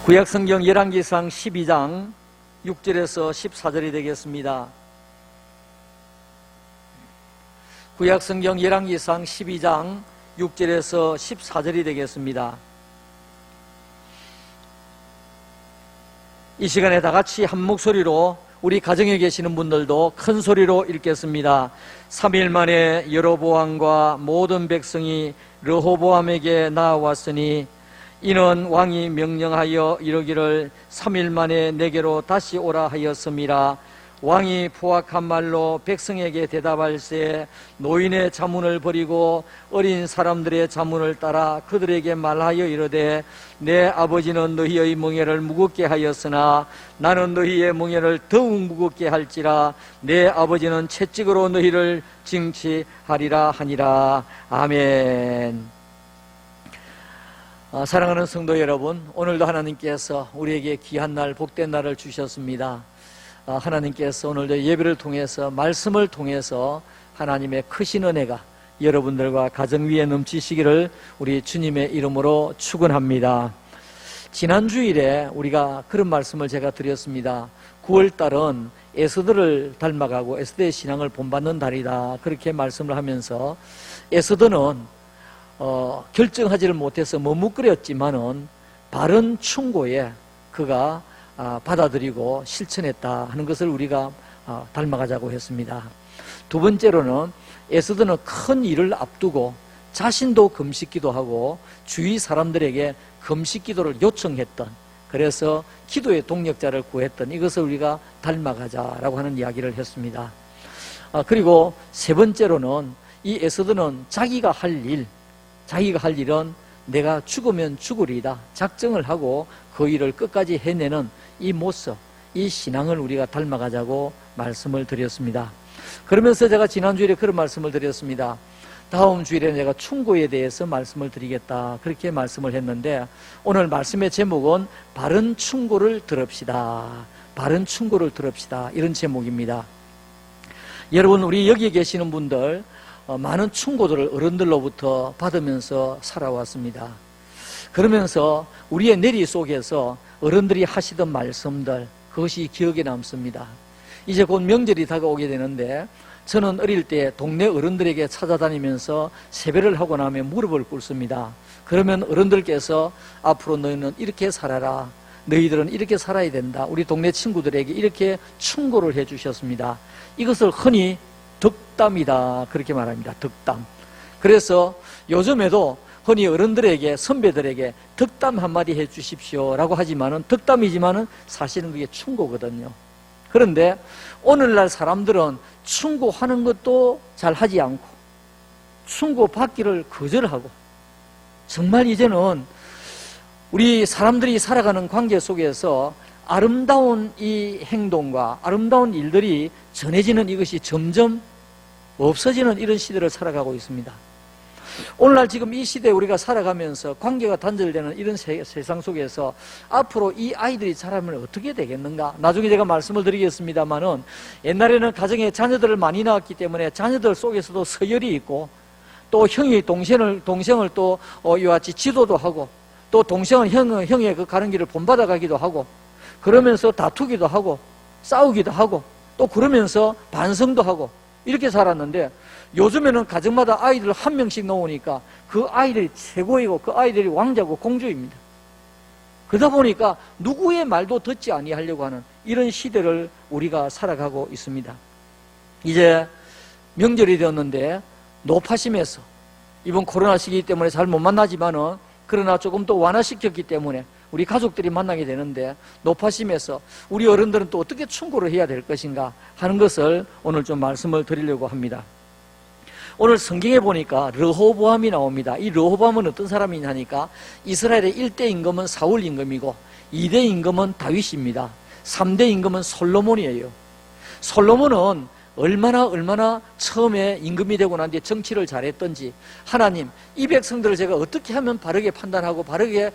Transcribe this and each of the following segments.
구약성경 열왕기상 12장 6절에서 14절이 되겠습니다. 구약성경 열왕기상 12장 6절에서 14절이 되겠습니다. 이 시간에 다 같이 한 목소리로 우리 가정에 계시는 분들도 큰 소리로 읽겠습니다. 3일 만에 여로보암과 모든 백성이 르호보암에게 나아왔으니 이는 왕이 명령하여 이르기를 3일 만에 내게로 다시 오라 하였음이라. 왕이 포악한 말로 백성에게 대답할세 노인의 자문을 버리고 어린 사람들의 자문을 따라 그들에게 말하여 이르되 내 아버지는 너희의 멍에를 무겁게 하였으나 나는 너희의 멍에를 더욱 무겁게 할지라. 내 아버지는 채찍으로 너희를 징치하리라 하니라. 아멘. 사랑하는 성도 여러분, 오늘도 하나님께서 우리에게 귀한 날, 복된 날을 주셨습니다. 하나님께서 오늘도 예배를 통해서, 말씀을 통해서 하나님의 크신 은혜가 여러분들과 가정 위에 넘치시기를 우리 주님의 이름으로 축원합니다. 지난 주일에 우리가 그런 말씀을 제가 드렸습니다. 9월달은 에스더를 닮아가고 에스더의 신앙을 본받는 달이다, 그렇게 말씀을 하면서 에스더는 결정하지를 못해서 머뭇거렸지만은 바른 충고에 그가 받아들이고 실천했다 하는 것을 우리가 닮아가자고 했습니다. 두 번째로는 에스더는 큰 일을 앞두고 자신도 금식기도 하고 주위 사람들에게 금식기도를 요청했던, 그래서 기도의 동력자를 구했던, 이것을 우리가 닮아가자라고 하는 이야기를 했습니다. 그리고 세 번째로는 이 에스더는 자기가 할 일은 내가 죽으면 죽으리다 작정을 하고 그 일을 끝까지 해내는 이 모습, 이 신앙을 우리가 닮아가자고 말씀을 드렸습니다. 그러면서 제가 지난주일에 그런 말씀을 드렸습니다. 다음 주일에 내가 충고에 대해서 말씀을 드리겠다, 그렇게 말씀을 했는데 오늘 말씀의 제목은 바른 충고를 들읍시다, 바른 충고를 들읍시다, 이런 제목입니다. 여러분, 우리 여기 계시는 분들 많은 충고들을 어른들로부터 받으면서 살아왔습니다. 그러면서 우리의 내리 속에서 어른들이 하시던 말씀들, 그것이 기억에 남습니다. 이제 곧 명절이 다가오게 되는데 저는 어릴 때 동네 어른들에게 찾아다니면서 세배를 하고 나면 무릎을 꿇습니다. 그러면 어른들께서 앞으로 너희는 이렇게 살아라, 너희들은 이렇게 살아야 된다, 우리 동네 친구들에게 이렇게 충고를 해 주셨습니다. 이것을 흔히 덕담이다, 그렇게 말합니다. 덕담. 그래서 요즘에도 흔히 어른들에게, 선배들에게 덕담 한마디 해 주십시오 라고 하지만은, 덕담이지만은 사실은 그게 충고거든요. 그런데 오늘날 사람들은 충고하는 것도 잘 하지 않고 충고 받기를 거절하고, 정말 이제는 우리 사람들이 살아가는 관계 속에서 아름다운 이 행동과 아름다운 일들이 전해지는, 이것이 점점 없어지는 이런 시대를 살아가고 있습니다. 오늘날 지금 이 시대에 우리가 살아가면서 관계가 단절되는 이런 세상 속에서 앞으로 이 아이들이 자라면 어떻게 되겠는가? 나중에 제가 말씀을 드리겠습니다만은, 옛날에는 가정에 자녀들을 많이 낳았기 때문에 자녀들 속에서도 서열이 있고, 또 형이 동생을 또 이와 같이 지도도 하고, 또 동생은 형의 그 가는 길을 본받아 가기도 하고, 그러면서 다투기도 하고 싸우기도 하고, 또 그러면서 반성도 하고, 이렇게 살았는데 요즘에는 가정마다 아이들 한 명씩 놓으니까 그 아이들이 최고이고 그 아이들이 왕자고 공주입니다. 그러다 보니까 누구의 말도 듣지 아니하려고 하는 이런 시대를 우리가 살아가고 있습니다. 이제 명절이 되었는데 노파심에서, 이번 코로나 시기 때문에 잘 못 만나지만은 그러나 조금 더 완화시켰기 때문에 우리 가족들이 만나게 되는데, 노파심에서 우리 어른들은 또 어떻게 충고를 해야 될 것인가 하는 것을 오늘 좀 말씀을 드리려고 합니다. 오늘 성경에 보니까 르호보암이 나옵니다. 이 르호보암은 어떤 사람이냐 하니까 이스라엘의 1대 임금은 사울 임금이고 2대 임금은 다윗입니다. 3대 임금은 솔로몬이에요. 솔로몬은 얼마나 처음에 임금이 되고 난 뒤에 정치를 잘했던지, 하나님, 이 백성들을 제가 어떻게 하면 바르게 판단하고 바르게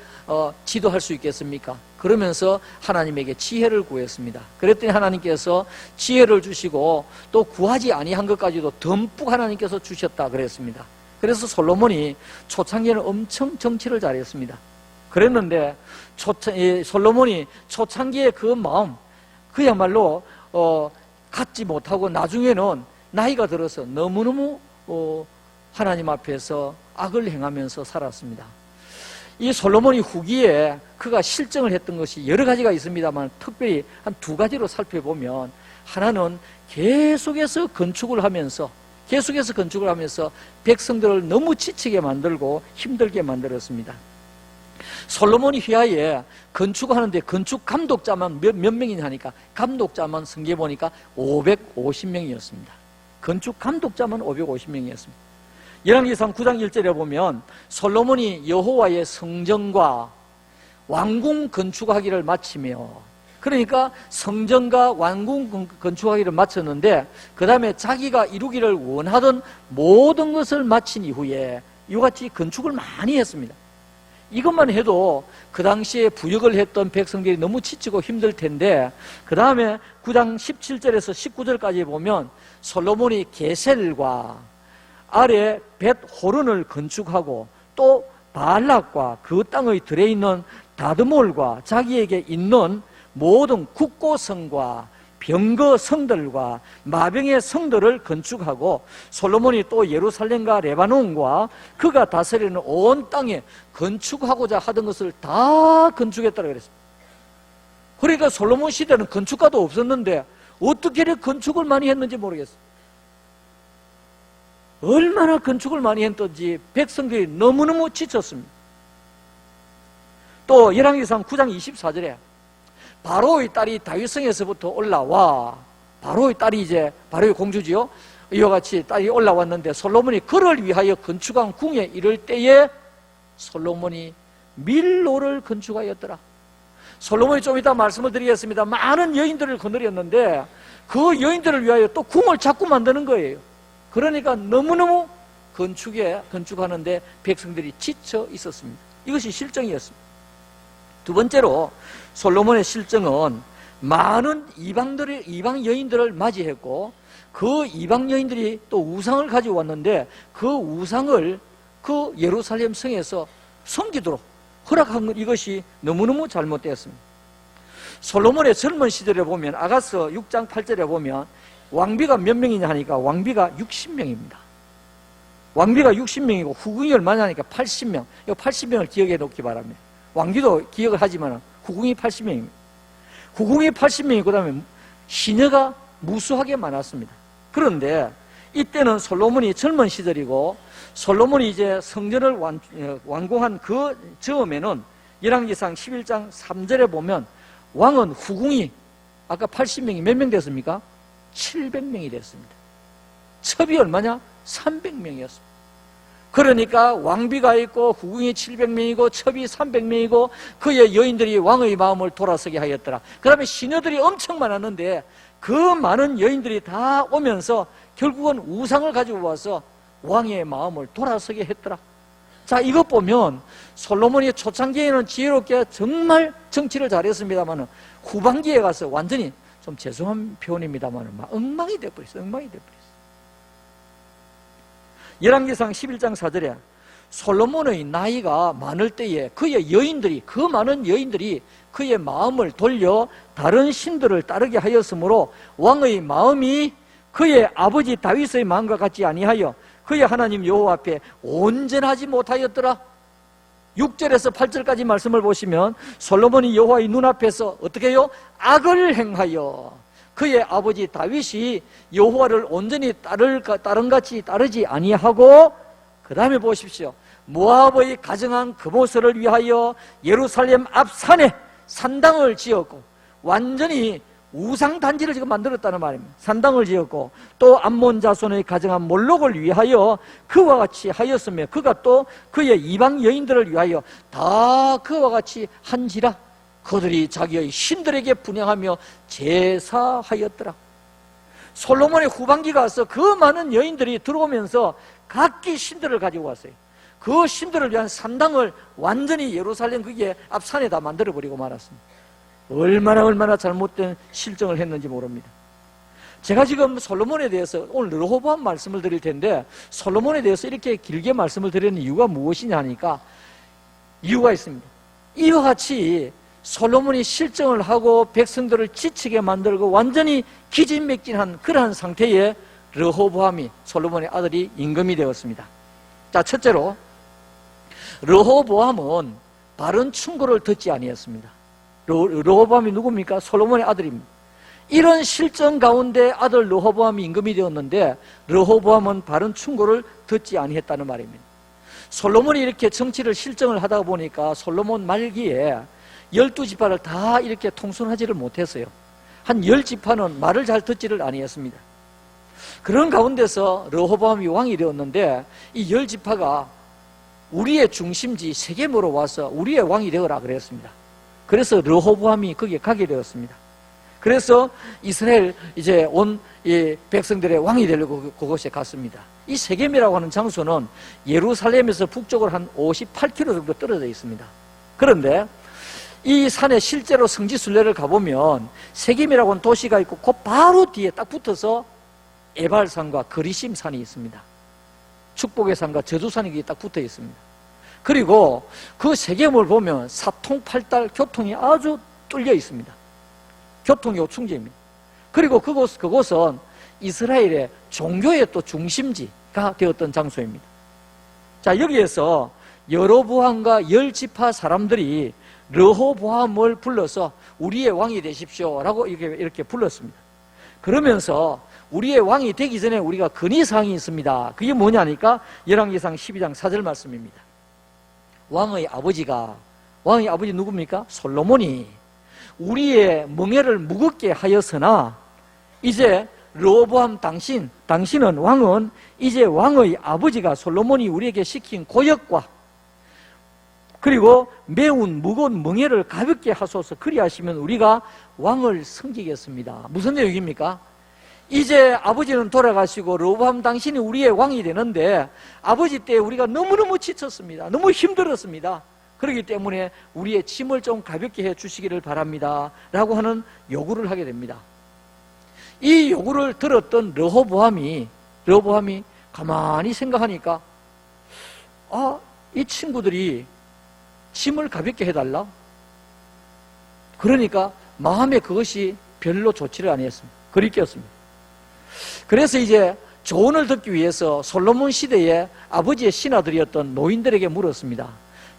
지도할 수 있겠습니까? 그러면서 하나님에게 지혜를 구했습니다. 그랬더니 하나님께서 지혜를 주시고 또 구하지 아니한 것까지도 듬뿍 하나님께서 주셨다 그랬습니다. 그래서 솔로몬이 초창기에는 엄청 정치를 잘했습니다. 그랬는데 솔로몬이 초창기의 그 마음, 그야말로 갖지 못하고 나중에는 나이가 들어서 너무너무 하나님 앞에서 악을 행하면서 살았습니다. 이 솔로몬이 후기에 그가 실정을 했던 것이 여러 가지가 있습니다만 특별히 한 두 가지로 살펴보면, 하나는 계속해서 건축을 하면서 백성들을 너무 지치게 만들고 힘들게 만들었습니다. 솔로몬이 휘하에 건축하는데 건축 감독자만 몇 명이냐 하니까, 감독자만 성경에 보니까 550명이었습니다. 건축 감독자만 550명이었습니다. 열왕기상 9장 1절에 보면 솔로몬이 여호와의 성전과 왕궁 건축하기를 마치며, 그러니까 성전과 왕궁 건축하기를 마쳤는데 그 다음에 자기가 이루기를 원하던 모든 것을 마친 이후에 이같이 건축을 많이 했습니다. 이것만 해도 그 당시에 부역을 했던 백성들이 너무 지치고 힘들 텐데, 그 다음에 9장 17절에서 19절까지 보면 솔로몬이 게셀과 아래 벳호른을 건축하고, 또 발락과 그 땅의 들에 있는 다드몰과 자기에게 있는 모든 국고성과 병거 성들과 마병의 성들을 건축하고, 솔로몬이 또 예루살렘과 레바논과 그가 다스리는 온 땅에 건축하고자 하던 것을 다 건축했다고 그랬습니다. 그러니까 솔로몬 시대는 건축가도 없었는데 어떻게 이렇게 건축을 많이 했는지 모르겠어요. 얼마나 건축을 많이 했던지 백성들이 너무너무 지쳤습니다. 또 열왕기상 9장 24절에 바로의 딸이 다윗성에서부터 올라와, 바로의 딸이 이제 바로의 공주지요. 이와 같이 딸이 올라왔는데 솔로몬이 그를 위하여 건축한 궁에 이를 때에 솔로몬이 밀로를 건축하였더라. 솔로몬이 좀 이따 말씀을 드리겠습니다. 많은 여인들을 거느렸는데 그 여인들을 위하여 또 궁을 자꾸 만드는 거예요. 그러니까 너무너무 건축하는데 백성들이 지쳐 있었습니다. 이것이 실정이었습니다. 두 번째로 솔로몬의 실정은 많은 이방 여인들을 맞이했고, 그 이방 여인들이 또 우상을 가지고 왔는데 그 우상을 그 예루살렘 성에서 섬기도록 허락한 것, 이것이 너무너무 잘못되었습니다. 솔로몬의 젊은 시절에 보면 아가서 6장 8절에 보면 왕비가 몇 명이냐 하니까 왕비가 60명입니다. 왕비가 60명이고 후궁이 얼마냐 하니까 80명. 이 80명을 기억해 놓기 바랍니다. 왕비도 기억을 하지만 후궁이 80명입니다. 후궁이 80명이고 그다음에 시녀가 무수하게 많았습니다. 그런데 이때는 솔로몬이 젊은 시절이고, 솔로몬이 이제 성전을 완공한 그 즈음에는 열왕기상 11장 3절에 보면 왕은 후궁이 아까 80명이 몇 명 됐습니까? 700명이 됐습니다. 첩이 얼마냐? 300명이었습니다. 그러니까 왕비가 있고 후궁이 700명이고 첩이 300명이고 그의 여인들이 왕의 마음을 돌아서게 하였더라. 그 다음에 시녀들이 엄청 많았는데 그 많은 여인들이 다 오면서 결국은 우상을 가지고 와서 왕의 마음을 돌아서게 했더라. 자, 이것 보면 솔로몬이 초창기에는 지혜롭게 정말 정치를 잘했습니다만 후반기에 가서 완전히, 좀 죄송한 표현입니다만 엉망이 되어버렸어요. 열왕기상 11장 4절에 솔로몬의 나이가 많을 때에 그의 여인들이, 그 많은 여인들이 그의 마음을 돌려 다른 신들을 따르게 하였으므로 왕의 마음이 그의 아버지 다윗의 마음과 같지 아니하여 그의 하나님 여호와 앞에 온전하지 못하였더라. 6절에서 8절까지 말씀을 보시면 솔로몬이 여호와의 눈앞에서 어떻게 해요? 악을 행하여 그의 아버지 다윗이 여호와를 온전히 따름같이 따르지 아니하고, 그 다음에 보십시오. 모압의 가정한 그모스를 위하여 예루살렘 앞 산에 산당을 지었고, 완전히 우상단지를 지금 만들었다는 말입니다. 산당을 지었고, 또 암몬 자손의 가정한 몰록을 위하여 그와 같이 하였으며, 그가 또 그의 이방 여인들을 위하여 다 그와 같이 한지라. 그들이 자기의 신들에게 분향하며 제사하였더라. 솔로몬의 후반기가 와서 그 많은 여인들이 들어오면서 각기 신들을 가지고 왔어요. 그 신들을 위한 산당을 완전히 예루살렘 거기에 앞산에다 만들어버리고 말았습니다. 얼마나 잘못된 실정을 했는지 모릅니다. 제가 지금 솔로몬에 대해서 오늘 르호보암 말씀을 드릴 텐데, 솔로몬에 대해서 이렇게 길게 말씀을 드리는 이유가 무엇이냐 하니까 이유가 있습니다. 이와 같이 솔로몬이 실정을 하고 백성들을 지치게 만들고 완전히 기진맥진한 그러한 상태에 르호보암이 솔로몬의 아들이 임금이 되었습니다. 자, 첫째로 르호보암은 바른 충고를 듣지 아니했습니다. 르호보암이 누굽니까? 솔로몬의 아들입니다. 이런 실정 가운데 아들 르호보암이 임금이 되었는데 르호보암은 바른 충고를 듣지 아니했다는 말입니다. 솔로몬이 이렇게 정치를 실정을 하다 보니까 솔로몬 말기에 12지파를 다 이렇게 통솔하지를 못했어요. 한 10지파는 말을 잘 듣지를 아니했습니다. 그런 가운데서 르호보암이 왕이 되었는데 이 10지파가 우리의 중심지 세겜으로 와서 우리의 왕이 되어라 그랬습니다. 그래서 르호보암이 거기에 가게 되었습니다. 그래서 이스라엘 이제 온 이 백성들의 왕이 되려고 그곳에 갔습니다. 이 세겜이라고 하는 장소는 예루살렘에서 북쪽으로 한 58km 정도 떨어져 있습니다. 그런데 이 산에 실제로 성지순례를 가보면 세겜이라고 하는 도시가 있고 그 바로 뒤에 딱 붙어서 에발산과 그리심산이 있습니다. 축복의 산과 저주산이 딱 붙어 있습니다. 그리고 그 세겜을 보면 사통팔달 교통이 아주 뚫려 있습니다. 교통이 요충지입니다. 그리고 그곳은 이스라엘의 종교의 또 중심지가 되었던 장소입니다. 자, 여기에서 여로보암과 10지파 사람들이 르호보암을 불러서 우리의 왕이 되십시오 라고 이렇게 불렀습니다. 그러면서 우리의 왕이 되기 전에 우리가 건의사항이 있습니다. 그게 뭐냐니까 열왕기상 12장 4절 말씀입니다. 왕의 아버지 누굽니까? 솔로몬이 우리의 멍에를 무겁게 하였으나 이제 르호보암 당신은 왕은 이제 왕의 아버지가 솔로몬이 우리에게 시킨 고역과 그리고 매운 무거운 멍에를 가볍게 하소서. 그리하시면 우리가 왕을 섬기겠습니다. 무슨 내용입니까? 이제 아버지는 돌아가시고 르호보암 당신이 우리의 왕이 되는데 아버지 때 우리가 너무너무 지쳤습니다. 너무 힘들었습니다. 그렇기 때문에 우리의 짐을 좀 가볍게 해 주시기를 바랍니다 라고 하는 요구를 하게 됩니다. 이 요구를 들었던 르호보암이 가만히 생각하니까 이 친구들이 짐을 가볍게 해달라? 그러니까 마음에 그것이 별로 좋지를 아니했습니다. 그리웠습니다. 그래서 이제 조언을 듣기 위해서 솔로몬 시대에 아버지의 신하들이었던 노인들에게 물었습니다.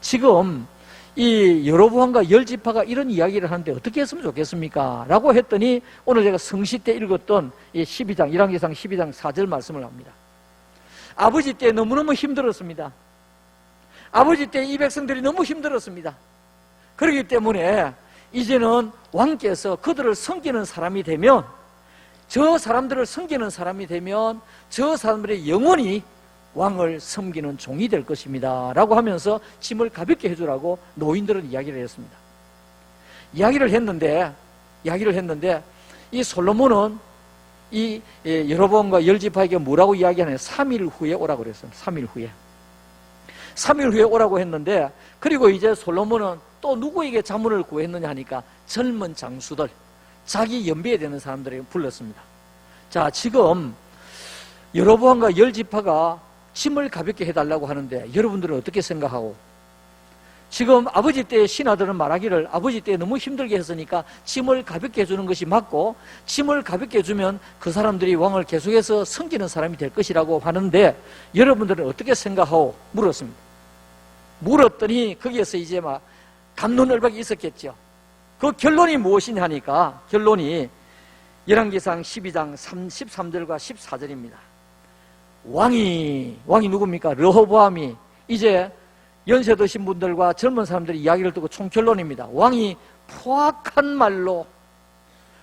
지금 이 여로보암과 10지파가 이런 이야기를 하는데 어떻게 했으면 좋겠습니까? 라고 했더니 오늘 제가 성시 때 읽었던 이 12장, 열왕기상 12장 4절 말씀을 합니다. 아버지 때 너무너무 힘들었습니다. 아버지 때 이 백성들이 너무 힘들었습니다. 그렇기 때문에 이제는 왕께서 그들을 섬기는 사람이 되면 저 사람들을 섬기는 사람이 되면 저 사람들의 영원히 왕을 섬기는 종이 될 것입니다 라고 하면서 짐을 가볍게 해주라고 노인들은 이야기를 했습니다. 이야기를 했는데 이 솔로몬은 이 여로보암과 10지파에게 뭐라고 이야기하냐면 3일 후에 오라고 그랬습니다. 3일 후에 오라고 했는데 그리고 이제 솔로몬은 또 누구에게 자문을 구했느냐 하니까 젊은 장수들, 자기 연배에 되는 사람들에게 불렀습니다. 자, 지금 여로보암과 10지파가 짐을 가볍게 해달라고 하는데 여러분들은 어떻게 생각하고? 지금 아버지 때의 신하들은 말하기를 아버지 때 너무 힘들게 했으니까 짐을 가볍게 해주는 것이 맞고 짐을 가볍게 해주면 그 사람들이 왕을 계속해서 섬기는 사람이 될 것이라고 하는데 여러분들은 어떻게 생각하고? 물었습니다. 물었더니 거기에서 이제 막 갑론을박이 있었겠죠. 그 결론이 무엇이냐 하니까 결론이 열왕기상 12장 13절과 14절입니다. 왕이 누굽니까? 르호보암이 이제 연세 드신 분들과 젊은 사람들이 이야기를 듣고 총결론입니다. 왕이 포악한 말로,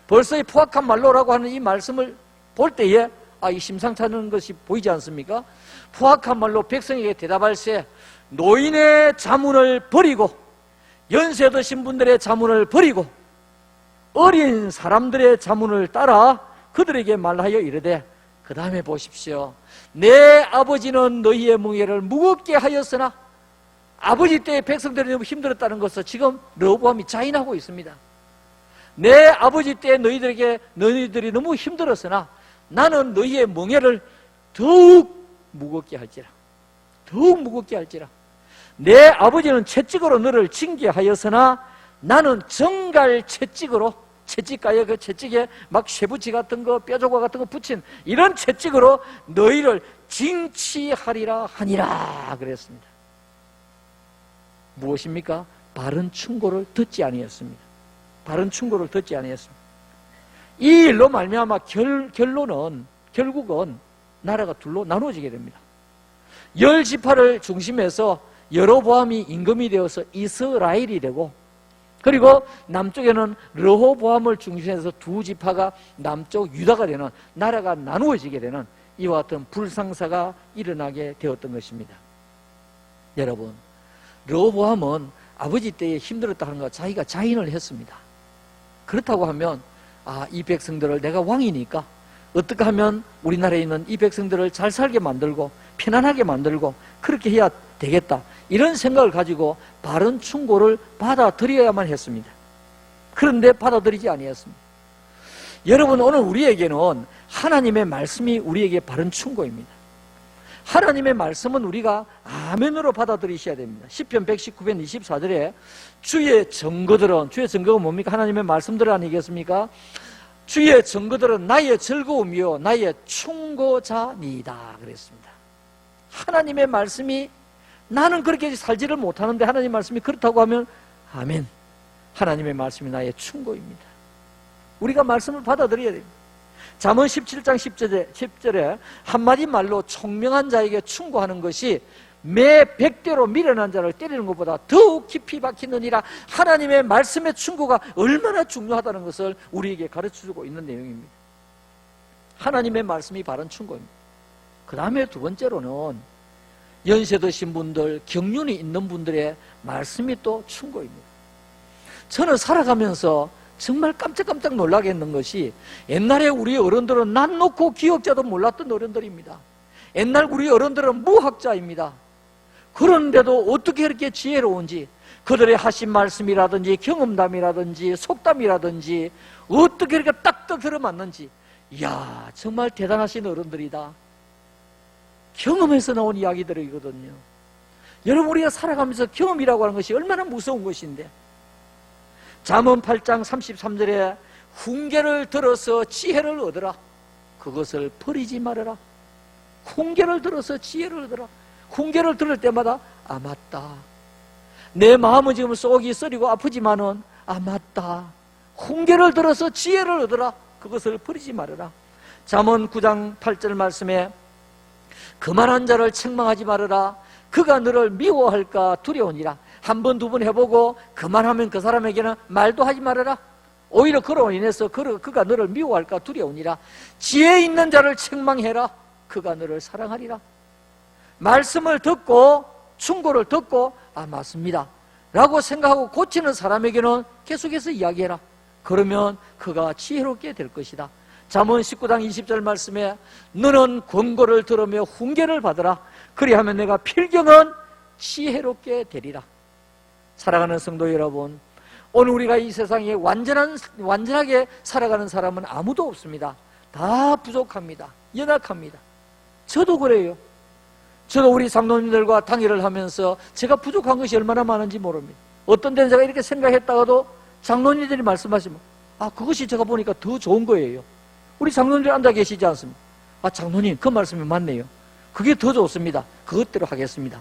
벌써 이 포악한 말로라고 하는 이 말씀을 볼 때에 이 심상치 않은 것이 보이지 않습니까? 포악한 말로 백성에게 대답할세 노인의 자문을 버리고 연세 드신 분들의 자문을 버리고 어린 사람들의 자문을 따라 그들에게 말하여 이르되 그 다음에 보십시오. 내 아버지는 너희의 멍에를 무겁게 하였으나 아버지 때의 백성들이 너무 힘들었다는 것을 지금 르호보암이 자인하고 있습니다. 내 아버지 때 너희들이 너무 힘들었으나 나는 너희의 멍에를 더욱 무겁게 할지라. 내 아버지는 채찍으로 너를 징계하였으나 나는 정갈 채찍으로, 채찍가에 그 채찍에 막 쇠붙이 같은 거, 뼈조각 같은 거 붙인 이런 채찍으로 너희를 징치하리라 하니라 그랬습니다. 무엇입니까? 바른 충고를 듣지 아니했습니다. 바른 충고를 듣지 아니했습니다. 이 일로 말미암아 결국은 나라가 둘로 나누어지게 됩니다. 10지파를 중심해서 여로보암이 임금이 되어서 이스라엘이 되고, 그리고 남쪽에는 르호보암을 중심해서 2지파가 남쪽 유다가 되는, 나라가 나누어지게 되는 이와 같은 불상사가 일어나게 되었던 것입니다. 여러분, 르호보암은 아버지 때에 힘들었다 하는 거 자기가 자인을 했습니다. 그렇다고 하면 이 백성들을, 내가 왕이니까 어떻게 하면 우리나라에 있는 이 백성들을 잘 살게 만들고 편안하게 만들고 그렇게 해야 되겠다, 이런 생각을 가지고 바른 충고를 받아들여야만 했습니다. 그런데 받아들이지 아니했습니다. 여러분, 오늘 우리에게는 하나님의 말씀이 우리에게 바른 충고입니다. 하나님의 말씀은 우리가 아멘으로 받아들이셔야 됩니다. 시편 119편 24절에 주의 증거들은, 주의 증거가 뭡니까? 하나님의 말씀들 아니겠습니까? 주의 증거들은 나의 즐거움이요 나의 충고자니이다 그랬습니다. 하나님의 말씀이, 나는 그렇게 살지를 못하는데 하나님의 말씀이 그렇다고 하면 아멘, 하나님의 말씀이 나의 충고입니다. 우리가 말씀을 받아들여야 됩니다. 잠언 17장 10절에 한마디 말로 총명한 자에게 충고하는 것이 매 100대로 미련한 자를 때리는 것보다 더욱 깊이 박히느니라. 하나님의 말씀의 충고가 얼마나 중요하다는 것을 우리에게 가르쳐주고 있는 내용입니다. 하나님의 말씀이 바른 충고입니다. 그 다음에 두 번째로는 연세 드신 분들, 경륜이 있는 분들의 말씀이 또 충고입니다. 저는 살아가면서 정말 깜짝깜짝 놀라게 했는 것이, 옛날에 우리 어른들은 난 놓고 기억자도 몰랐던 어른들입니다. 옛날 우리 어른들은 무학자입니다. 그런데도 어떻게 이렇게 지혜로운지, 그들의 하신 말씀이라든지 경험담이라든지 속담이라든지 어떻게 이렇게 딱딱 들어맞는지, 이야, 정말 대단하신 어른들이다. 경험에서 나온 이야기들이거든요. 여러분, 우리가 살아가면서 경험이라고 하는 것이 얼마나 무서운 것인데, 잠언 8장 33절에 훈계를 들어서 지혜를 얻으라, 그것을 버리지 말아라. 훈계를 들어서 지혜를 얻으라. 훈계를 들을 때마다 맞다, 내 마음은 지금 속이 쓰리고 아프지만은 맞다, 훈계를 들어서 지혜를 얻으라, 그것을 버리지 말아라. 잠언 9장 8절 말씀에 그만한 자를 책망하지 말아라, 그가 너를 미워할까 두려우니라. 한 번, 두 번 해보고 그만하면 그 사람에게는 말도 하지 말아라. 오히려 그로 인해서 그가 너를 미워할까 두려우니라. 지혜 있는 자를 책망해라, 그가 너를 사랑하리라. 말씀을 듣고 충고를 듣고 맞습니다 라고 생각하고 고치는 사람에게는 계속해서 이야기해라. 그러면 그가 지혜롭게 될 것이다. 잠언 19장 20절 말씀에 너는 권고를 들으며 훈계를 받으라, 그리하면 내가 필경은 지혜롭게 되리라. 사랑하는 성도 여러분, 오늘 우리가 이 세상에 완전하게 살아가는 사람은 아무도 없습니다. 다 부족합니다. 연약합니다. 저도 그래요. 저도 우리 장로님들과 당회를 하면서 제가 부족한 것이 얼마나 많은지 모릅니다. 어떤 데는 제가 이렇게 생각했다가도 장로님들이 말씀하시면 그것이 제가 보니까 더 좋은 거예요. 우리 장로님들 앉아 계시지 않습니까? 장로님 그 말씀이 맞네요. 그게 더 좋습니다. 그것대로 하겠습니다.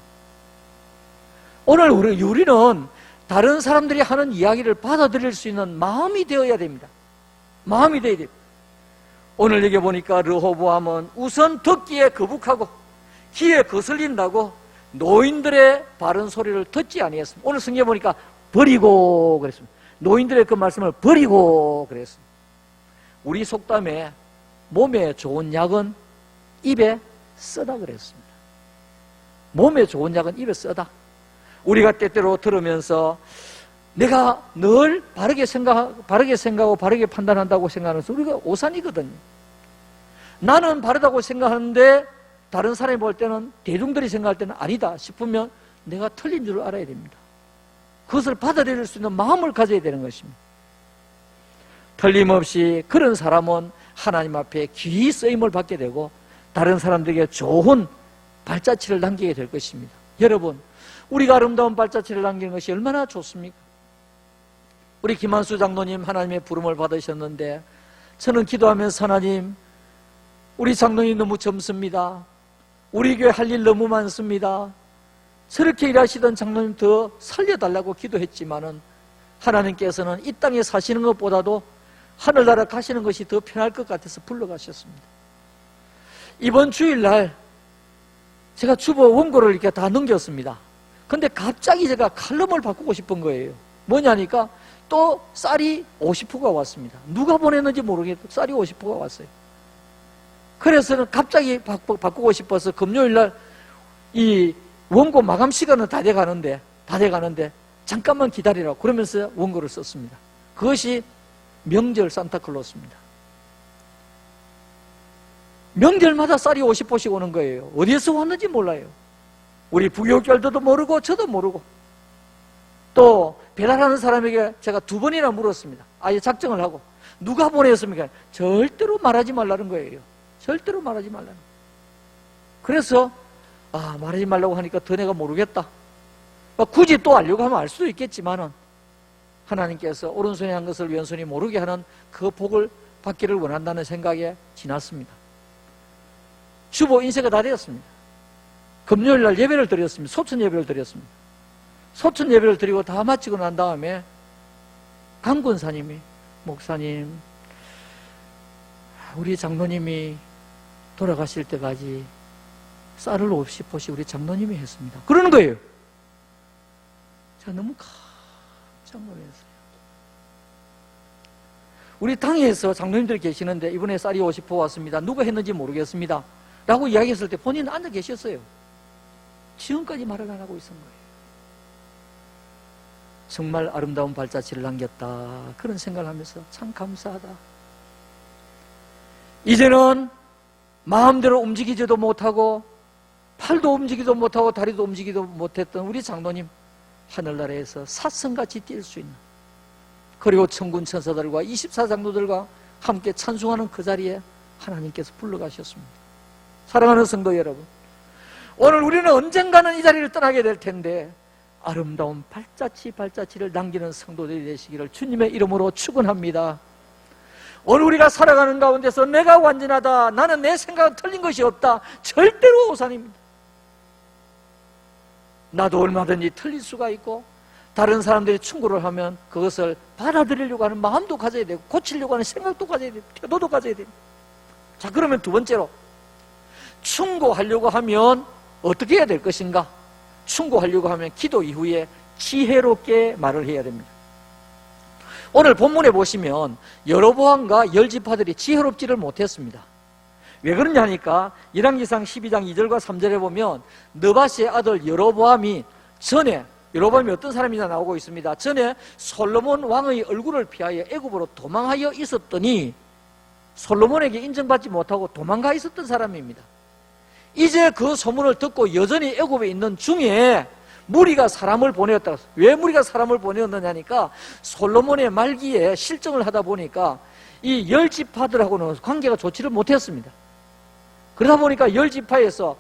오늘 우리는 다른 사람들이 하는 이야기를 받아들일 수 있는 마음이 되어야 됩니다. 마음이 되어야 됩니다. 오늘 여기 보니까 르호보암은 우선 듣기에 거북하고 귀에 거슬린다고 노인들의 바른 소리를 듣지 아니했습니다. 오늘 성경에 보니까 버리고 그랬습니다. 노인들의 그 말씀을 버리고 그랬습니다. 우리 속담에 몸에 좋은 약은 입에 쓰다 그랬습니다. 몸에 좋은 약은 입에 쓰다. 우리가 때때로 들으면서 내가 늘 바르게 생각하고 바르게 판단한다고 생각하면서 우리가 오산이거든요. 나는 바르다고 생각하는데 다른 사람이 볼 때는, 대중들이 생각할 때는 아니다 싶으면 내가 틀린 줄 알아야 됩니다. 그것을 받아들일 수 있는 마음을 가져야 되는 것입니다. 틀림없이 그런 사람은 하나님 앞에 귀히 쓰임을 받게 되고 다른 사람들에게 좋은 발자취를 남기게 될 것입니다. 여러분, 우리가 아름다운 발자취를 남기는 것이 얼마나 좋습니까? 우리 김한수 장로님 하나님의 부름을 받으셨는데 저는 기도하면서 하나님, 우리 장로님 너무 젊습니다. 우리 교회 할 일 너무 많습니다. 저렇게 일하시던 장로님 더 살려달라고 기도했지만은 하나님께서는 이 땅에 사시는 것보다도 하늘나라 가시는 것이 더 편할 것 같아서 불러가셨습니다. 이번 주일날 제가 주보 원고를 이렇게 다 넘겼습니다. 근데 갑자기 제가 칼럼을 바꾸고 싶은 거예요. 뭐냐니까 또 쌀이 50호가 왔습니다. 누가 보냈는지 모르겠고 쌀이 50호가 왔어요. 그래서는 갑자기 바꾸고 싶어서 금요일날 이 원고 마감 시간은 다 돼가는데 잠깐만 기다리라고 그러면서 원고를 썼습니다. 그것이 명절 산타클로스입니다. 명절마다 쌀이 50호씩 오는 거예요. 어디에서 왔는지 몰라요. 우리 부교육교들도 모르고 저도 모르고. 또 배달하는 사람에게 제가 2번이나 물었습니다. 아예 작정을 하고. 누가 보냈습니까? 절대로 말하지 말라는 거예요. 절대로 말하지 말라는 거예요. 그래서 말하지 말라고 하니까 더 내가 모르겠다. 굳이 또 알려고 하면 알 수도 있겠지만은 하나님께서 오른손이 한 것을 왼손이 모르게 하는 그 복을 받기를 원한다는 생각에 지났습니다. 주보 인쇄가 다 되었습니다. 금요일날 예배를 드렸습니다. 소천 예배를 드렸습니다. 소천 예배를 드리고 다 마치고 난 다음에 강권사님이, 목사님, 우리 장로님이 돌아가실 때까지 쌀을 50호씩 우리 장로님이 했습니다. 그러는 거예요. 제가 너무 깜짝 놀랐어요. 우리 당에서 장로님들이 계시는데 이번에 쌀이 50호 왔습니다. 누가 했는지 모르겠습니다. 라고 이야기했을 때 본인은 앉아 계셨어요. 지금까지 말을 안 하고 있은 거예요. 정말 아름다운 발자취를 남겼다. 그런 생각을 하면서 참 감사하다. 이제는 마음대로 움직이지도 못하고 팔도 움직이지도 못하고 다리도 움직이지도 못했던 우리 장로님, 하늘나라에서 사슴같이 뛸 수 있는, 그리고 천군 천사들과 24장로들과 함께 찬송하는 그 자리에 하나님께서 불러가셨습니다. 사랑하는 성도 여러분, 오늘 우리는 언젠가는 이 자리를 떠나게 될 텐데 아름다운 발자취를 남기는 성도들이 되시기를 주님의 이름으로 축원합니다. 오늘 우리가 살아가는 가운데서 내가 완전하다, 나는 내 생각은 틀린 것이 없다, 절대로 오산입니다. 나도 얼마든지 틀릴 수가 있고 다른 사람들이 충고를 하면 그것을 받아들이려고 하는 마음도 가져야 되고 고치려고 하는 생각도 가져야 되고 태도도 가져야 됩니다. 자, 그러면 두 번째로, 충고하려고 하면 어떻게 해야 될 것인가? 충고하려고 하면 기도 이후에 지혜롭게 말을 해야 됩니다. 오늘 본문에 보시면 여로보암과 열 지파들이 지혜롭지를 못했습니다. 왜 그러냐니까 열왕기상 12장 2절과 3절에 보면 느바스의 아들 여로보암이 전에, 여로보암이 어떤 사람이냐 나오고 있습니다. 전에 솔로몬 왕의 얼굴을 피하여 애굽으로 도망하여 있었더니 솔로몬에게 인정받지 못하고 도망가 있었던 사람입니다. 이제 그 소문을 듣고 여전히 애굽에 있는 중에 무리가 사람을 보내었다. 왜 무리가 사람을 보내었느냐니까 솔로몬의 말기에 실정을 하다 보니까 이 열 지파들하고는 관계가 좋지를 못했습니다. 그러다 보니까 열 지파에서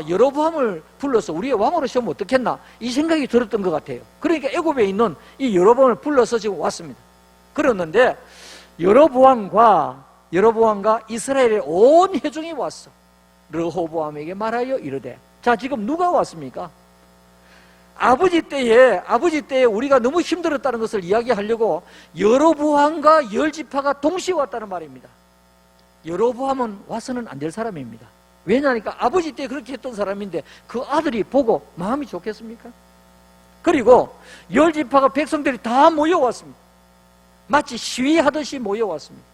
여로보암을 불러서 우리의 왕으로 세우면 어떻겠나, 이 생각이 들었던 것 같아요. 그러니까 애굽에 있는 이 여로보암을 불러서 지금 왔습니다. 그랬는데 여로보암과 이스라엘의 온 회중이 왔어. 르호보암에게 말하여 이르되, 자, 지금 누가 왔습니까? 아버지 때에 우리가 너무 힘들었다는 것을 이야기하려고 여로보암과 열 지파가 동시에 왔다는 말입니다. 여로보암은 와서는 안 될 사람입니다. 왜냐니까 아버지 때 그렇게 했던 사람인데 그 아들이 보고 마음이 좋겠습니까? 그리고 열 지파가 백성들이 다 모여왔습니다. 마치 시위하듯이 모여왔습니다.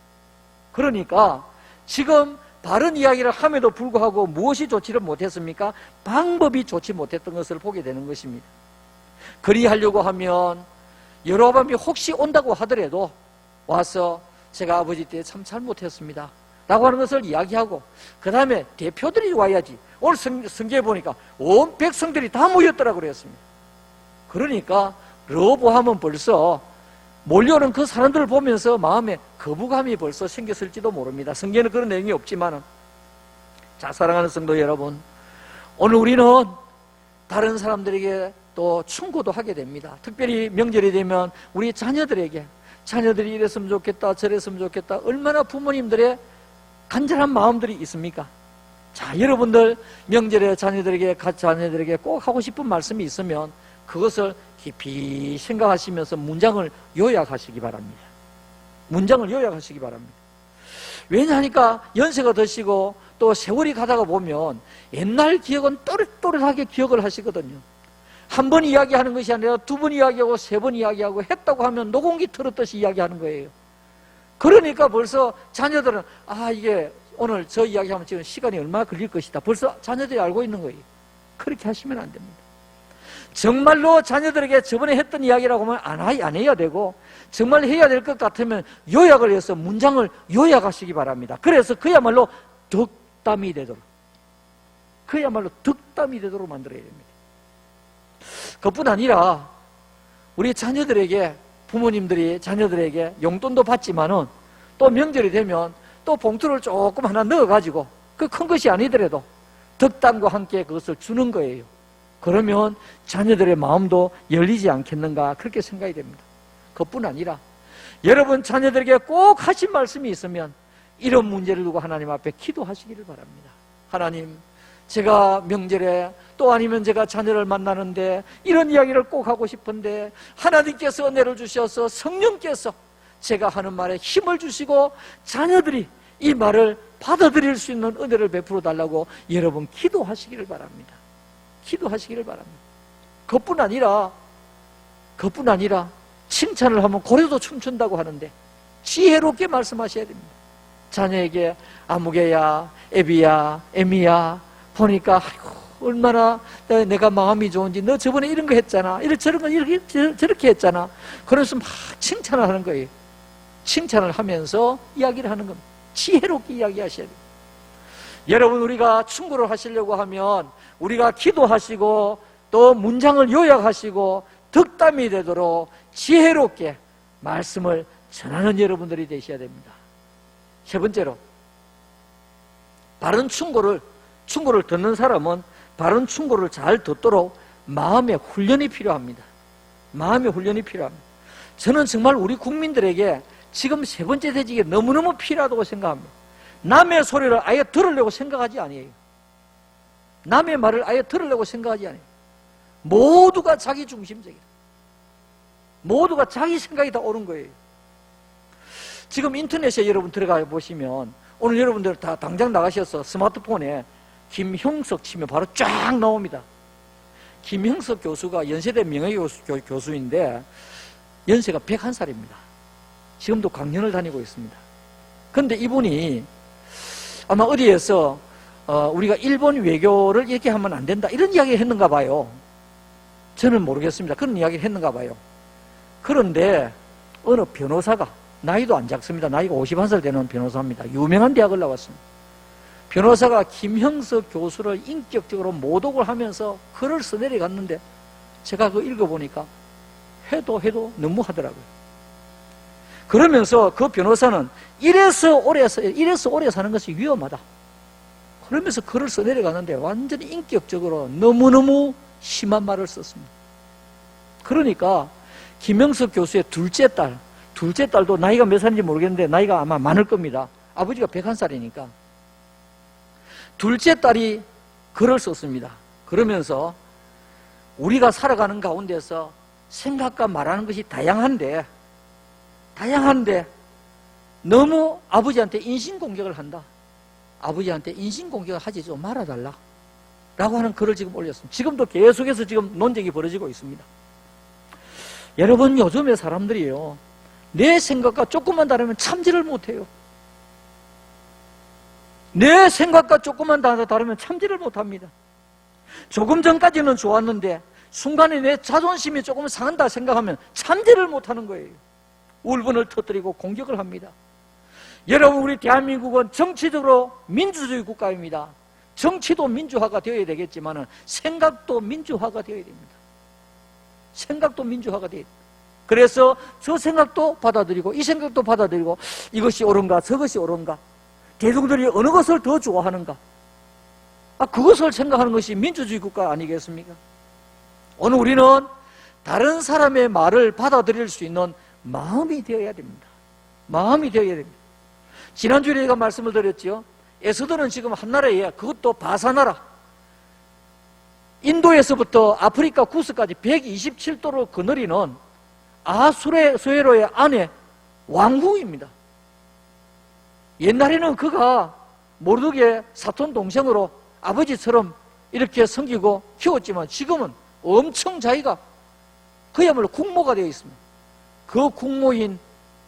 그러니까 지금 바른 이야기를 함에도 불구하고 무엇이 좋지를 못했습니까? 방법이 좋지 못했던 것을 보게 되는 것입니다. 그리하려고 하면 여로보암이 혹시 온다고 하더라도 와서 제가 아버지 때 참 잘못했습니다 라고 하는 것을 이야기하고, 그 다음에 대표들이 와야지. 오늘 성경에 보니까 온 백성들이 다 모였더라고 그랬습니다. 그러니까 르호보암은 벌써 몰려오는 그 사람들을 보면서 마음에 거부감이 벌써 생겼을지도 모릅니다. 성경에는 그런 내용이 없지만은. 자, 사랑하는 성도 여러분, 오늘 우리는 다른 사람들에게 또 충고도 하게 됩니다. 특별히 명절이 되면 우리 자녀들에게 자녀들이 이랬으면 좋겠다 저랬으면 좋겠다 얼마나 부모님들의 간절한 마음들이 있습니까? 자, 여러분들 명절에 자녀들에게 꼭 하고 싶은 말씀이 있으면 그것을 깊이 생각하시면서 문장을 요약하시기 바랍니다. 문장을 요약하시기 바랍니다. 왜냐하니까 연세가 드시고 또 세월이 가다가 보면 옛날 기억은 또렷또렷하게 기억을 하시거든요. 한 번 이야기하는 것이 아니라 두 번 이야기하고 세 번 이야기하고 했다고 하면 노공기 틀었듯이 이야기하는 거예요. 그러니까 벌써 자녀들은 이게 오늘 저 이야기하면 지금 시간이 얼마나 걸릴 것이다. 벌써 자녀들이 알고 있는 거예요. 그렇게 하시면 안 됩니다. 정말로 자녀들에게 저번에 했던 이야기라고 하면 안 해야 되고 정말 해야 될 것 같으면 요약을 해서 문장을 요약하시기 바랍니다. 그래서 그야말로 덕담이 되도록 만들어야 됩니다. 그뿐 아니라 우리 자녀들에게 부모님들이 자녀들에게 용돈도 받지만은 또 명절이 되면 또 봉투를 조금 하나 넣어가지고 그 큰 것이 아니더라도 덕담과 함께 그것을 주는 거예요. 그러면 자녀들의 마음도 열리지 않겠는가 그렇게 생각이 됩니다. 그뿐 아니라 여러분 자녀들에게 꼭 하신 말씀이 있으면 이런 문제를 두고 하나님 앞에 기도하시기를 바랍니다. 하나님, 제가 명절에 또 아니면 제가 자녀를 만나는데 이런 이야기를 꼭 하고 싶은데 하나님께서 은혜를 주셔서 성령께서 제가 하는 말에 힘을 주시고 자녀들이 이 말을 받아들일 수 있는 은혜를 베풀어 달라고 여러분 기도하시기를 바랍니다. 기도하시기를 바랍니다. 그뿐 아니라 칭찬을 하면 고래도 춤춘다고 하는데 지혜롭게 말씀하셔야 됩니다. 자녀에게 아무개야, 애비야, 애미야 보니까 얼마나 내가 마음이 좋은지 너 저번에 이런 거 했잖아. 저런 거 이렇게 저렇게 했잖아. 그래서 막 칭찬을 하는 거예요. 칭찬을 하면서 이야기를 하는 겁니다. 지혜롭게 이야기하셔야 돼요. 여러분 우리가 충고를 하시려고 하면 우리가 기도하시고 또 문장을 요약하시고 덕담이 되도록 지혜롭게 말씀을 전하는 여러분들이 되셔야 됩니다. 세 번째로 바른 충고를 듣는 사람은 바른 충고를 잘 듣도록 마음의 훈련이 필요합니다. 마음의 훈련이 필요합니다. 저는 정말 우리 국민들에게 지금 세 번째 대직이 너무너무 필요하다고 생각합니다. 남의 소리를 아예 들으려고 생각하지 아니에요. 남의 말을 아예 들으려고 생각하지 않아요. 모두가 자기 중심적이다. 모두가 자기 생각이 다 옳은 거예요. 지금 인터넷에 여러분 들어가 보시면 오늘 여러분들 다 당장 나가셔서 스마트폰에 김형석 치면 바로 쫙 나옵니다. 김형석 교수가 연세대 명예교수인데 연세가 101살입니다. 지금도 강연을 다니고 있습니다. 그런데 이분이 아마 어디에서 우리가 일본 외교를 이렇게 하면 안 된다 이런 이야기를 했는가 봐요. 저는 모르겠습니다. 그런 이야기를 했는가 봐요. 그런데 어느 변호사가 나이도 안 작습니다. 나이가 51살 되는 변호사입니다. 유명한 대학을 나왔습니다. 변호사가 김형석 교수를 인격적으로 모독을 하면서 글을 써내려갔는데 제가 그거 읽어보니까 해도 너무하더라고요. 그러면서 그 변호사는 이래서 오래 사는 것이 위험하다. 그러면서 글을 써내려갔는데 완전히 인격적으로 너무너무 심한 말을 썼습니다. 그러니까 김형석 교수의 둘째 딸도 나이가 몇 살인지 모르겠는데 나이가 아마 많을 겁니다. 아버지가 101살이니까 둘째 딸이 글을 썼습니다. 그러면서 우리가 살아가는 가운데서 생각과 말하는 것이 다양한데 너무 아버지한테 인신공격을 한다. 아버지한테 인신공격을 하지 좀 말아달라 라고 하는 글을 지금 올렸습니다. 지금도 계속해서 지금 논쟁이 벌어지고 있습니다. 여러분 요즘의 사람들이요 내 생각과 조금만 다르면 참지를 못해요. 내 생각과 조금만 다르면 참지를 못합니다. 조금 전까지는 좋았는데 순간에 내 자존심이 조금 상한다 생각하면 참지를 못하는 거예요. 울분을 터뜨리고 공격을 합니다. 여러분 우리 대한민국은 정치적으로 민주주의 국가입니다. 정치도 민주화가 되어야 되겠지만 생각도 민주화가 되어야 됩니다. 생각도 민주화가 되어야 됩니다. 그래서 저 생각도 받아들이고 이 생각도 받아들이고 이것이 옳은가 저것이 옳은가 대중들이 어느 것을 더 좋아하는가 그것을 생각하는 것이 민주주의 국가 아니겠습니까? 오늘 우리는 다른 사람의 말을 받아들일 수 있는 마음이 되어야 됩니다. 마음이 되어야 됩니다. 지난주에 제가 말씀을 드렸죠. 에스더는 지금 한 나라에, 그것도 바사나라, 인도에서부터 아프리카 구스까지 127도로 거느리는 아수에로의 아내 왕궁입니다. 옛날에는 그가 모르드게 사촌 동생으로 아버지처럼 이렇게 섬기고 키웠지만 지금은 엄청 자기가 그야말로 국모가 되어 있습니다. 그 국모인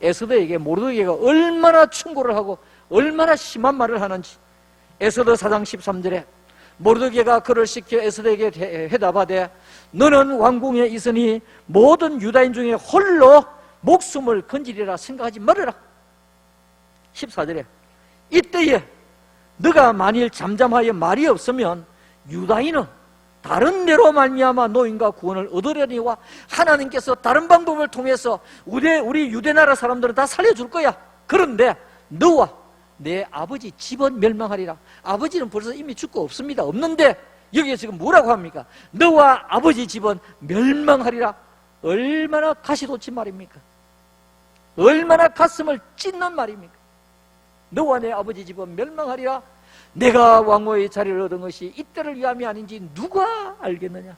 에스더에게 모르드게가 얼마나 충고를 하고 얼마나 심한 말을 하는지, 에스더 4장 13절에 모르드게가 그를 시켜 에스더에게 해답하되 너는 왕궁에 있으니 모든 유다인 중에 홀로 목숨을 건지리라 생각하지 말아라. 14절에 이때에 너가 만일 잠잠하여 말이 없으면 유다인은 다른 데로 말미암아 노인과 구원을 얻으려니와 하나님께서 다른 방법을 통해서 우리 유대나라 사람들은 다 살려줄 거야. 그런데 너와 내 아버지 집은 멸망하리라. 아버지는 벌써 이미 죽고 없습니다. 없는데 여기에 지금 뭐라고 합니까? 너와 아버지 집은 멸망하리라. 얼마나 가시돋친 말입니까? 얼마나 가슴을 찢는 말입니까? 너와 내 아버지 집은 멸망하리라. 내가 왕후의 자리를 얻은 것이 이때를 위함이 아닌지 누가 알겠느냐?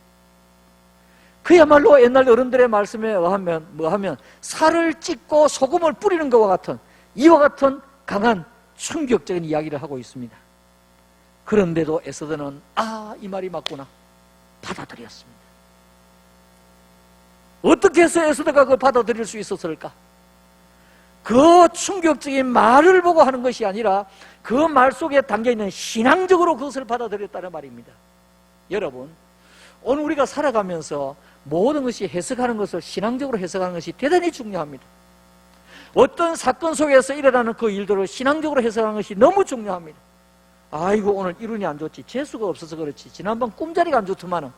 그야말로 옛날 어른들의 말씀에 의하면 살을 찢고 소금을 뿌리는 것과 같은, 이와 같은 강한 충격적인 이야기를 하고 있습니다. 그런데도 에스더는 이 말이 맞구나 받아들였습니다. 어떻게 해서 에스더가 그걸 받아들일 수 있었을까? 그 충격적인 말을 보고 하는 것이 아니라 그 말 속에 담겨있는 신앙적으로 그것을 받아들였다는 말입니다. 여러분, 오늘 우리가 살아가면서 모든 것이 해석하는 것을 신앙적으로 해석하는 것이 대단히 중요합니다. 어떤 사건 속에서 일어나는 그 일들을 신앙적으로 해석하는 것이 너무 중요합니다. 아이고 오늘 이룬이 안 좋지, 재수가 없어서 그렇지, 지난번 꿈자리가 안 좋더만은,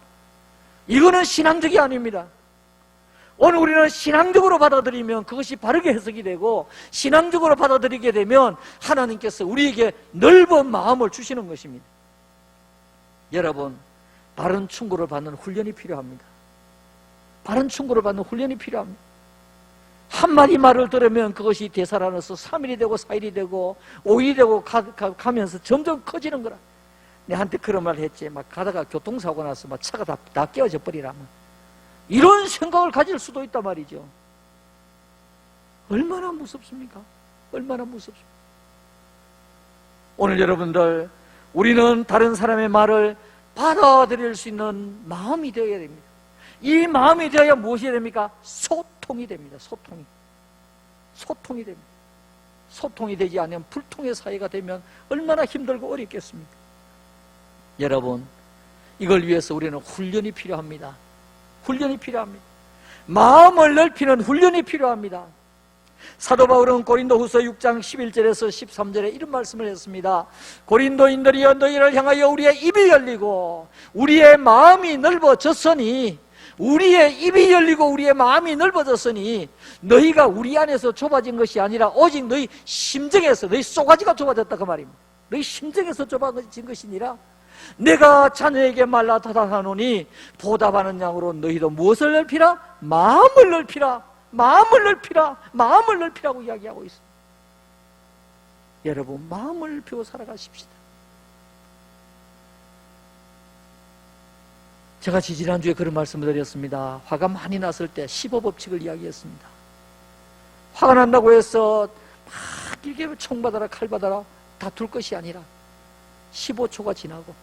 이거는 신앙적이 아닙니다. 오늘 우리는 신앙적으로 받아들이면 그것이 바르게 해석이 되고, 신앙적으로 받아들이게 되면 하나님께서 우리에게 넓은 마음을 주시는 것입니다. 여러분, 바른 충고를 받는 훈련이 필요합니다. 바른 충고를 받는 훈련이 필요합니다. 한마디 말을 들으면 그것이 되살아나서 3일이 되고 4일이 되고 5일이 되고 가면서 점점 커지는 거라. 내한테 그런 말을 했지. 막 가다가 교통사고 나서 막 차가 다 깨어져 버리라. 이런 생각을 가질 수도 있단 말이죠. 얼마나 무섭습니까? 얼마나 무섭습니까? 오늘 여러분들, 우리는 다른 사람의 말을 받아들일 수 있는 마음이 되어야 됩니다. 이 마음이 되어야 무엇이 됩니까? 소통이 됩니다. 소통이 됩니다. 소통이 되지 않으면 불통의 사회가 되면 얼마나 힘들고 어렵겠습니까? 여러분, 이걸 위해서 우리는 훈련이 필요합니다. 훈련이 필요합니다. 마음을 넓히는 훈련이 필요합니다. 사도 바울은 고린도후서 6장 11절에서 13절에 이런 말씀을 했습니다. 고린도인들이여, 너희를 향하여 우리의 입이 열리고 우리의 마음이 넓어졌으니, 우리의 입이 열리고 우리의 마음이 넓어졌으니 너희가 우리 안에서 좁아진 것이 아니라 오직 너희 심정에서, 너희 쏘가지가 좁아졌다 그 말입니다. 너희 심정에서 좁아진 것이 아니라 내가 자녀에게 말라 타당하노니 보답하는 양으로 너희도 무엇을 넓히라? 마음을 넓히라. 마음을 넓히라. 마음을 넓히라고 이야기하고 있습니다. 여러분, 마음을 넓히고 살아가십시다. 제가 지난주에 그런 말씀을 드렸습니다. 화가 많이 났을 때 15법칙을 이야기했습니다. 화가 난다고 해서 막 이렇게 총 받아라 칼 받아라 다툴 것이 아니라 15초가 지나고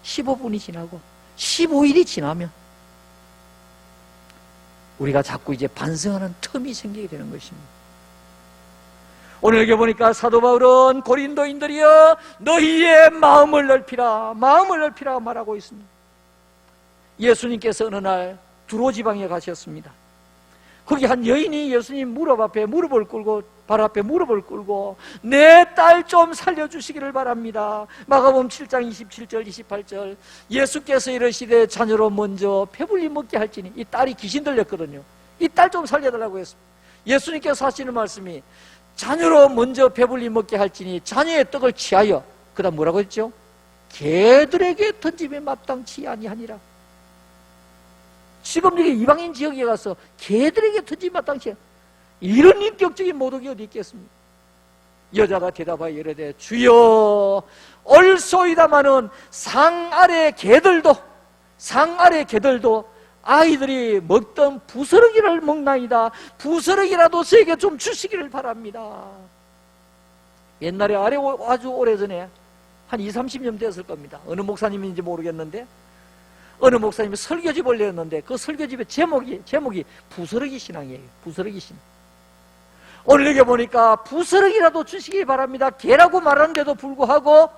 15분이 지나고 15일이 지나면 우리가 자꾸 이제 반성하는 틈이 생기게 되는 것입니다. 오늘 여기 보니까 사도 바울은 고린도인들이여, 너희의 마음을 넓히라, 마음을 넓히라 말하고 있습니다. 예수님께서 어느 날 두로 지방에 가셨습니다. 거기 한 여인이 예수님 무릎 앞에 무릎을 꿇고, 발 앞에 무릎을 꿇고 내 딸 좀 살려주시기를 바랍니다. 마가복음 7장 27절 28절 예수께서 이르시되 자녀로 먼저 배불리 먹게 할지니, 이 딸이 귀신 들렸거든요. 이 딸 좀 살려달라고 했습니다. 예수님께서 하시는 말씀이 자녀로 먼저 배불리 먹게 할지니 자녀의 떡을 취하여, 그 다음 뭐라고 했죠? 개들에게 던짐에 마땅치 아니하니라. 지금 이게 이방인 지역에 가서 개들에게 터지 마땅치 이런 인격적인 모독이 어디 있겠습니까? 여자가 대답하여 이르되 주여 옳소이다마는 상 아래 개들도 아이들이 먹던 부스러기를 먹나이다. 부스러기라도 저에게 좀 주시기를 바랍니다. 옛날에 아주 오래전에 한 20, 30년 됐을 겁니다. 어느 목사님인지 모르겠는데 어느 목사님이 설교집을 올렸는데 그 설교집의 제목이 부스러기 신앙이에요. 부스러기 신앙. 오늘 여기 보니까 부스러기라도 주시기 바랍니다. 개라고 말하는데도 불구하고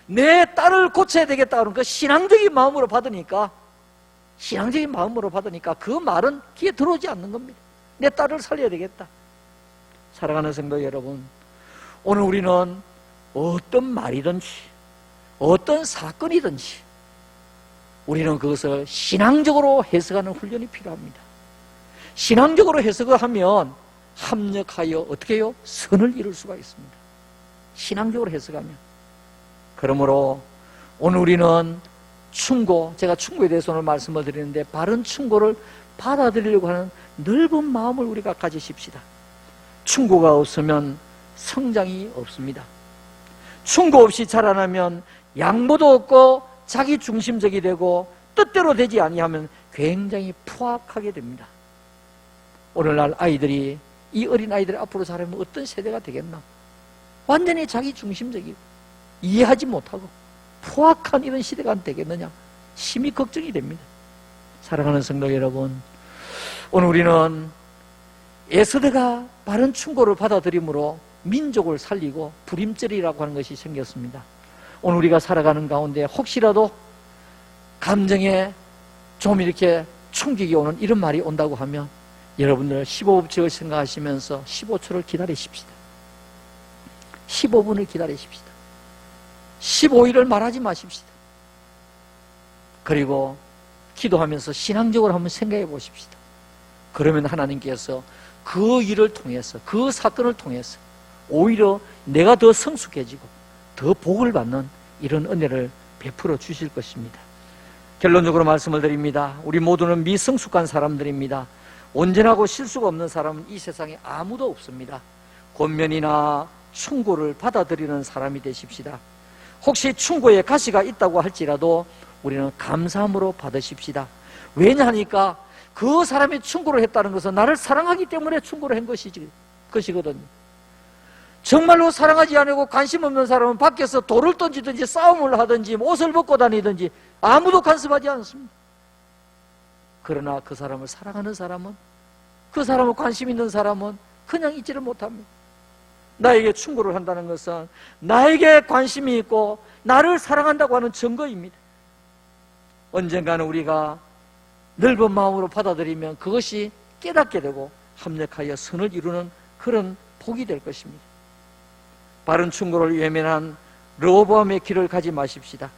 내 딸을 고쳐야 되겠다는 그 신앙적인 마음으로 받으니까 그 말은 귀에 들어오지 않는 겁니다. 내 딸을 살려야 되겠다. 사랑하는 성도 여러분, 오늘 우리는 어떤 말이든지 어떤 사건이든지 우리는 그것을 신앙적으로 해석하는 훈련이 필요합니다. 신앙적으로 해석을 하면 합력하여 어떻게 해요? 선을 이룰 수가 있습니다. 신앙적으로 해석하면. 그러므로 오늘 우리는 제가 충고에 대해서 오늘 말씀을 드리는데 바른 충고를 받아들이려고 하는 넓은 마음을 우리가 가지십시다. 충고가 없으면 성장이 없습니다. 충고 없이 자라나면 양보도 없고 자기 중심적이 되고 뜻대로 되지 아니하면 굉장히 포악하게 됩니다. 오늘날 아이들이 이 어린 아이들이 앞으로 자라면 어떤 세대가 되겠나? 완전히 자기 중심적이고 이해하지 못하고 포악한 이런 시대가 되겠느냐? 심히 걱정이 됩니다. 사랑하는 성도 여러분, 오늘 우리는 에스더가 바른 충고를 받아들임으로 민족을 살리고 부림절이라고 하는 것이 생겼습니다. 오늘 우리가 살아가는 가운데 혹시라도 감정에 좀 이렇게 충격이 오는 이런 말이 온다고 하면 여러분들 15법칙을 생각하시면서 15초를 기다리십시다. 15분을 기다리십시다. 15일을 말하지 마십시다. 그리고 기도하면서 신앙적으로 한번 생각해 보십시다. 그러면 하나님께서 그 일을 통해서, 그 사건을 통해서 오히려 내가 더 성숙해지고 더 복을 받는 이런 은혜를 베풀어 주실 것입니다. 결론적으로 말씀을 드립니다. 우리 모두는 미성숙한 사람들입니다. 온전하고 실수가 없는 사람은 이 세상에 아무도 없습니다. 권면이나 충고를 받아들이는 사람이 되십시다. 혹시 충고에 가시가 있다고 할지라도 우리는 감사함으로 받으십시다. 왜냐하니까 그 사람이 충고를 했다는 것은 나를 사랑하기 때문에 충고를 한 것이거든요. 정말로 사랑하지 않고 관심 없는 사람은 밖에서 돌을 던지든지 싸움을 하든지 옷을 벗고 다니든지 아무도 간섭하지 않습니다. 그러나 그 사람을 사랑하는 사람은, 그 사람을 관심 있는 사람은 그냥 잊지를 못합니다. 나에게 충고를 한다는 것은 나에게 관심이 있고 나를 사랑한다고 하는 증거입니다. 언젠가는 우리가 넓은 마음으로 받아들이면 그것이 깨닫게 되고 합력하여 선을 이루는 그런 복이 될 것입니다. 바른 충고를 외면한 르호보암의 길을 가지 마십시다.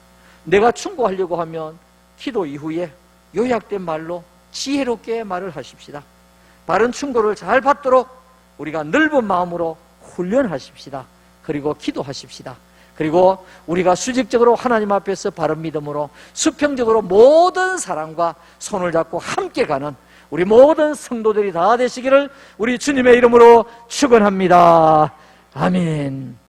내가 충고하려고 하면 기도 이후에 요약된 말로 지혜롭게 말을 하십시다. 바른 충고를 잘 받도록 우리가 넓은 마음으로 훈련하십시다. 그리고 기도하십시다. 그리고 우리가 수직적으로 하나님 앞에서 바른 믿음으로 수평적으로 모든 사람과 손을 잡고 함께 가는 우리 모든 성도들이 다 되시기를 우리 주님의 이름으로 축원합니다. 아멘.